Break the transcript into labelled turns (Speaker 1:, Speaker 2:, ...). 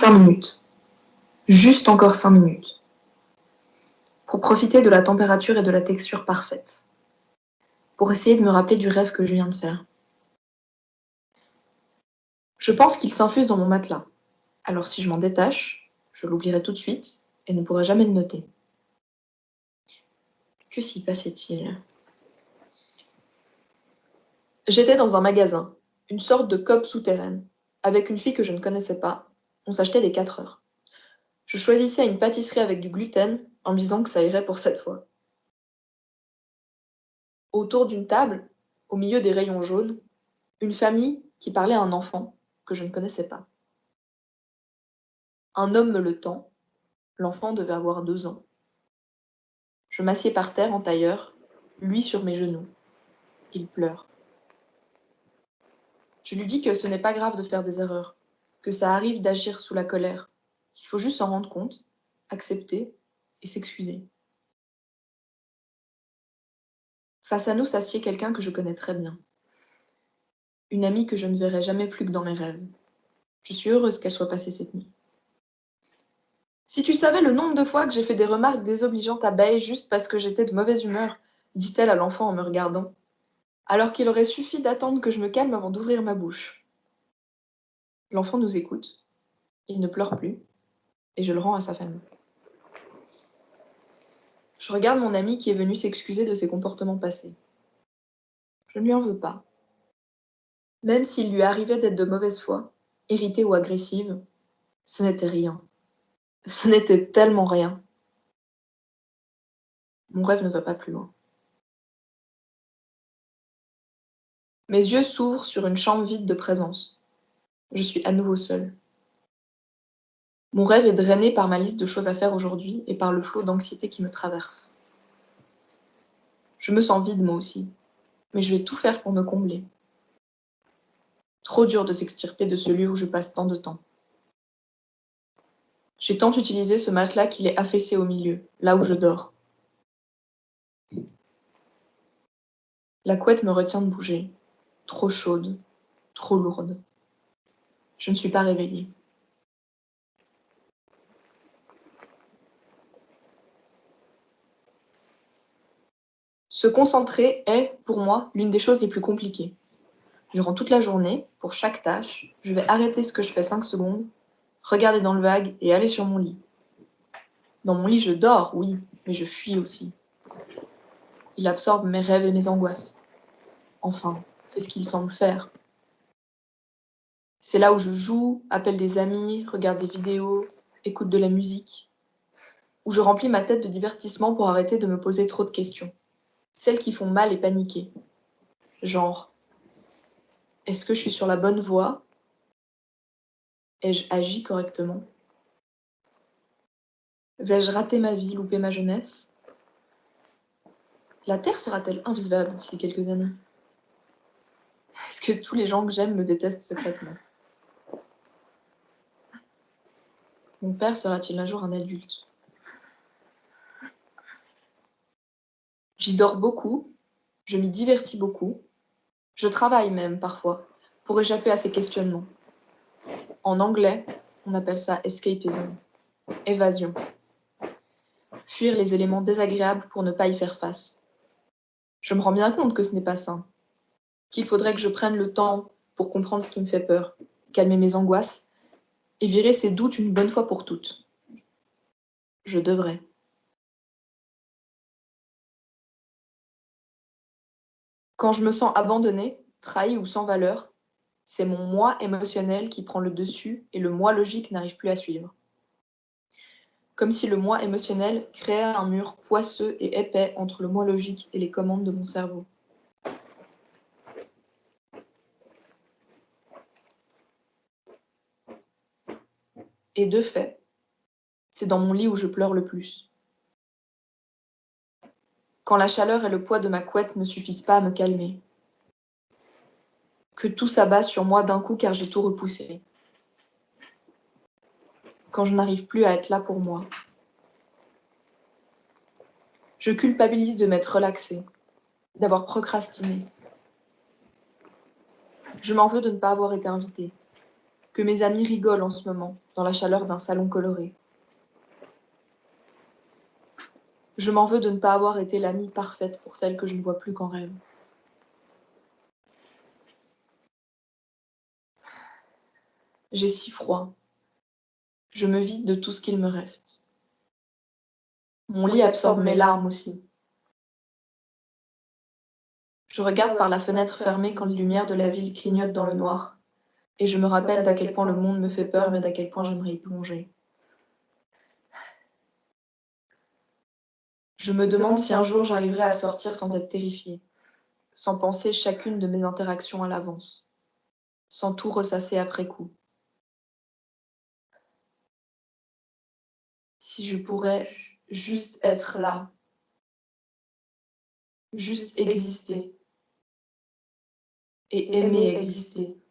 Speaker 1: 5 minutes. Juste encore 5 minutes. Pour profiter de la température et de la texture parfaite. Pour essayer de me rappeler du rêve que je viens de faire. Je pense qu'il s'infuse dans mon matelas. Alors si je m'en détache, je l'oublierai tout de suite et ne pourrai jamais le noter. Que s'y passait-il? J'étais dans un magasin, une sorte de coop souterraine, avec une fille que je ne connaissais pas. On s'achetait des 4 heures. Je choisissais une pâtisserie avec du gluten en me disant que ça irait pour cette fois. Autour d'une table, au milieu des rayons jaunes, une famille qui parlait à un enfant que je ne connaissais pas. Un homme me le tend, l'enfant devait avoir 2 ans. Je m'assieds par terre en tailleur, lui sur mes genoux. Il pleure. Je lui dis que ce n'est pas grave de faire des erreurs, que ça arrive d'agir sous la colère, qu'il faut juste s'en rendre compte, accepter et s'excuser. Face à nous s'assied quelqu'un que je connais très bien. Une amie que je ne verrai jamais plus que dans mes rêves. Je suis heureuse qu'elle soit passée cette nuit. Si tu savais le nombre de fois que j'ai fait des remarques désobligeantes à Bay juste parce que j'étais de mauvaise humeur, dit-elle à l'enfant en me regardant, alors qu'il aurait suffi d'attendre que je me calme avant d'ouvrir ma bouche. L'enfant nous écoute, il ne pleure plus, et je le rends à sa famille. Je regarde mon ami qui est venu s'excuser de ses comportements passés. Je ne lui en veux pas. Même s'il lui arrivait d'être de mauvaise foi, irritée ou agressive, ce n'était rien. Ce n'était tellement rien. Mon rêve ne va pas plus loin. Mes yeux s'ouvrent sur une chambre vide de présence. Je suis à nouveau seule. Mon rêve est drainé par ma liste de choses à faire aujourd'hui et par le flot d'anxiété qui me traverse. Je me sens vide moi aussi, mais je vais tout faire pour me combler. Trop dur de s'extirper de ce lieu où je passe tant de temps. J'ai tant utilisé ce matelas qu'il est affaissé au milieu, là où je dors. La couette me retient de bouger. Trop chaude, trop lourde. Je ne suis pas réveillée. Se concentrer est, pour moi, l'une des choses les plus compliquées. Durant toute la journée, pour chaque tâche, je vais arrêter ce que je fais 5 secondes, regarder dans le vague et aller sur mon lit. Dans mon lit, je dors, oui, mais je fuis aussi. Il absorbe mes rêves et mes angoisses. Enfin, c'est ce qu'il semble faire. C'est là où je joue, appelle des amis, regarde des vidéos, écoute de la musique, où je remplis ma tête de divertissement pour arrêter de me poser trop de questions. Celles qui font mal et paniquer. Genre, est-ce que je suis sur la bonne voie? Ai-je agi correctement? Vais-je rater ma vie, louper ma jeunesse? La Terre sera-t-elle invivable d'ici quelques années? Est-ce que tous les gens que j'aime me détestent secrètement? Mon père sera-t-il un jour un adulte? J'y dors beaucoup, je m'y divertis beaucoup, je travaille même parfois pour échapper à ces questionnements. En anglais, on appelle ça escapism, évasion. Fuir les éléments désagréables pour ne pas y faire face. Je me rends bien compte que ce n'est pas sain, qu'il faudrait que je prenne le temps pour comprendre ce qui me fait peur, calmer mes angoisses et virer ces doutes une bonne fois pour toutes. Je devrais. Quand je me sens abandonnée, trahie ou sans valeur, c'est mon moi émotionnel qui prend le dessus et le moi logique n'arrive plus à suivre. Comme si le moi émotionnel créait un mur poisseux et épais entre le moi logique et les commandes de mon cerveau. Et de fait, c'est dans mon lit où je pleure le plus. Quand la chaleur et le poids de ma couette ne suffisent pas à me calmer. Que tout s'abat sur moi d'un coup car j'ai tout repoussé. Quand je n'arrive plus à être là pour moi. Je culpabilise de m'être relaxée, d'avoir procrastiné. Je m'en veux de ne pas avoir été invitée. Que mes amis rigolent en ce moment, dans la chaleur d'un salon coloré. Je m'en veux de ne pas avoir été l'amie parfaite pour celle que je ne vois plus qu'en rêve. J'ai si froid. Je me vide de tout ce qu'il me reste. Mon lit absorbe mes larmes aussi. Je regarde par la fenêtre fermée quand les lumières de la ville clignotent dans le noir, et je me rappelle d'à quel point le monde me fait peur, mais d'à quel point j'aimerais y plonger. Je me demande si un jour j'arriverai à sortir sans être terrifiée, sans penser chacune de mes interactions à l'avance, sans tout ressasser après coup. Si je pourrais juste être là, juste exister, et aimer exister.